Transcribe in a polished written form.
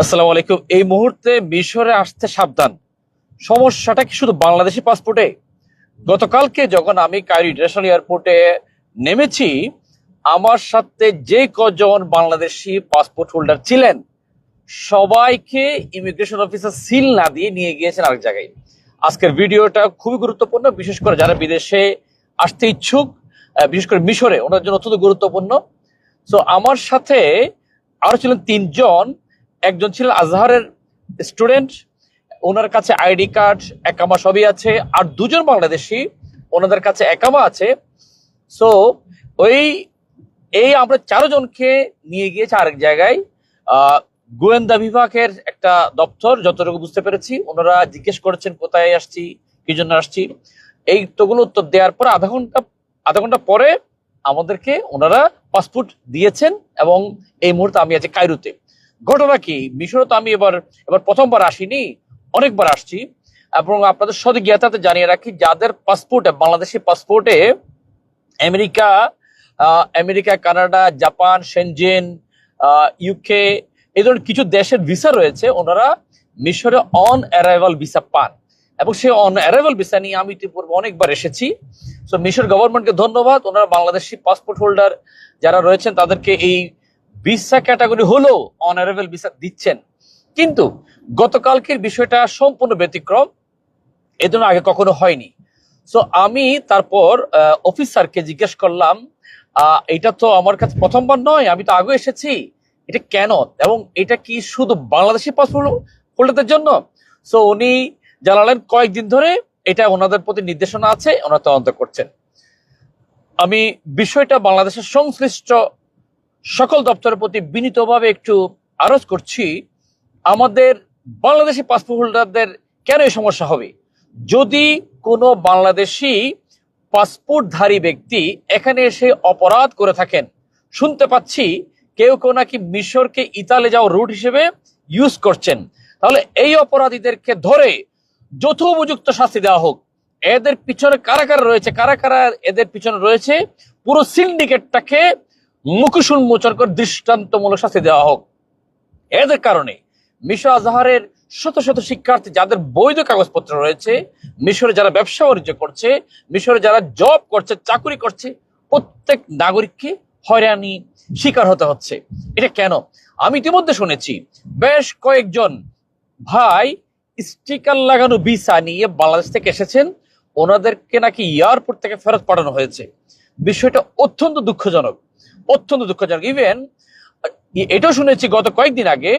আসসালামু আলাইকুম। এই মুহূর্তে মিশরে আসতে সাবধান। সমস্যাটা কি শুধু বাংলাদেশি পাসপোর্টে? গতকালকে যখন আমি কায়রো ইন্টারন্যাশনাল এয়ারপোর্টে নেমেছি, আমার সাথে যে কজন বাংলাদেশি পাসপোর্ট হোল্ডার ছিলেন সবাইকে ইমিগ্রেশন অফিসার সিল না দিয়ে নিয়ে গিয়েছেন আরেক জায়গায়। আজকের ভিডিওটা খুবই গুরুত্বপূর্ণ, বিশেষ করে যারা বিদেশে আসতে ইচ্ছুক, বিশেষ করে মিশরে, ওনার জন্য অত্যন্ত গুরুত্বপূর্ণ। তো আমার সাথে আরো ছিলেন তিনজন। একজন ছিলেন আজহারের স্টুডেন্ট, ওনার কাছে আইডি কার্ড একামা সবই আছে। আর দুজন বাংলাদেশি, ওনাদের কাছে একামা আছে। সো ওই এই আমরা 4জনকে নিয়ে গিয়েছে আরেক জায়গায়। গোয়েন্দা বিভাগের একটা দপ্তর, যতটুকু বুঝতে পেরেছি। ওনারা জিজ্ঞেস করেছেন কোথায় আসছি, কি জন্য আসছি, এই তোগুলো উত্তর দেওয়ার পর আধা ঘন্টা পরে আমাদেরকে ওনারা পাসপোর্ট দিয়েছেন। এবং এই মুহূর্তে আমি আছি কায়রোতে। ঘটনা কি, মিশরে তো আমি এবার প্রথমবার আসিনি, অনেকবার আসছি। এবং আপনাদের সঠিক জ্ঞাতাতে জানিয়ে রাখি, যাদের পাসপোর্টে, বাংলাদেশি পাসপোর্টে America, Canada, Japan, Schengen, UK, এই ধরনের কিছু দেশের ভিসা রয়েছে, ওনারা মিশরে অন অ্যারাইভাল ভিসা পান। এবং সেই অন অ্যারাইভাল ভিসা নিয়ে আমি ইতিপূর্বে অনেকবার এসেছি। সো মিশর গভর্নমেন্টকে ধন্যবাদ, ওনারা বাংলাদেশি পাসপোর্ট হোল্ডার যারা রয়েছেন তাদেরকে এই ভিসা ক্যাটাগরি হলো অন অ্যারাইভাল ভিসা দিচ্ছেন। কিন্তু গতকালকের বিষয়টা সম্পূর্ণ ব্যতিক্রম, এর জন্য আগে কখনো হয়নি। সো আমি তারপর অফিসারকে জিজ্ঞেস করলাম, এটা তো আমার কাছে প্রথমবার নয়, আমি তো আগে এসেছি, এটা কেন, এবং এটা কি শুধু বাংলাদেশি পাসপোর্ট হোল্ডারদের জন্য? সো উনি জানালেন কয়েকদিন ধরে এটা ওনাদের প্রতি নির্দেশনা আছে, ওনারা তদন্ত করছেন। আমি বিষয়টা বাংলাদেশের সংশ্লিষ্ট সকল দপ্তরের প্রতি বিনীতভাবে একটু আরজ করছি, আমাদের বাংলাদেশি পাসপোর্ট হোল্ডারদের কেন এই সমস্যা হবে? যদি কোনো বাংলাদেশি পাসপোর্টধারী ব্যক্তি এখানে এসে অপরাধ করে থাকেন, শুনতে পাচ্ছি কেউ কেউ নাকি মিশরকে ইতালি যাওয়ার রুট হিসেবে ইউজ করছেন, তাহলে এই অপরাধীদেরকে ধরে যথোপযুক্ত শাস্তি দেওয়া হোক। এদের পিছনে কারা কারা রয়েছে, এদের পিছনে রয়েছে, পুরো সিন্ডিকেটটাকে মুখোশ উন্মোচন করে দৃষ্টান্তমূলক শাস্তি দেওয়া হোক। এদের কারণে মিশর আজহারের শত শত শিক্ষার্থী যাদের বৈধ কাগজপত্র রয়েছে, মিশরে যারা ব্যবসা বাণিজ্য করছে, মিশরে যারা জব করছে, চাকরি করছে, প্রত্যেক নাগরিককে হয়রানি শিকার হতে হচ্ছে। এটা কেন? আমি ইতিমধ্যে শুনেছি বেশ কয়েকজন ভাই স্টিকার লাগানো ভিসা নিয়ে বাংলাদেশ থেকে এসেছেন, ওনাদেরকে নাকি এয়ারপোর্ট থেকে ফেরত পাঠানো হয়েছে। বিষয়টা অত্যন্ত দুঃখজনক। ইভেন এটাও শুনেছি গত কয়েকদিন আগে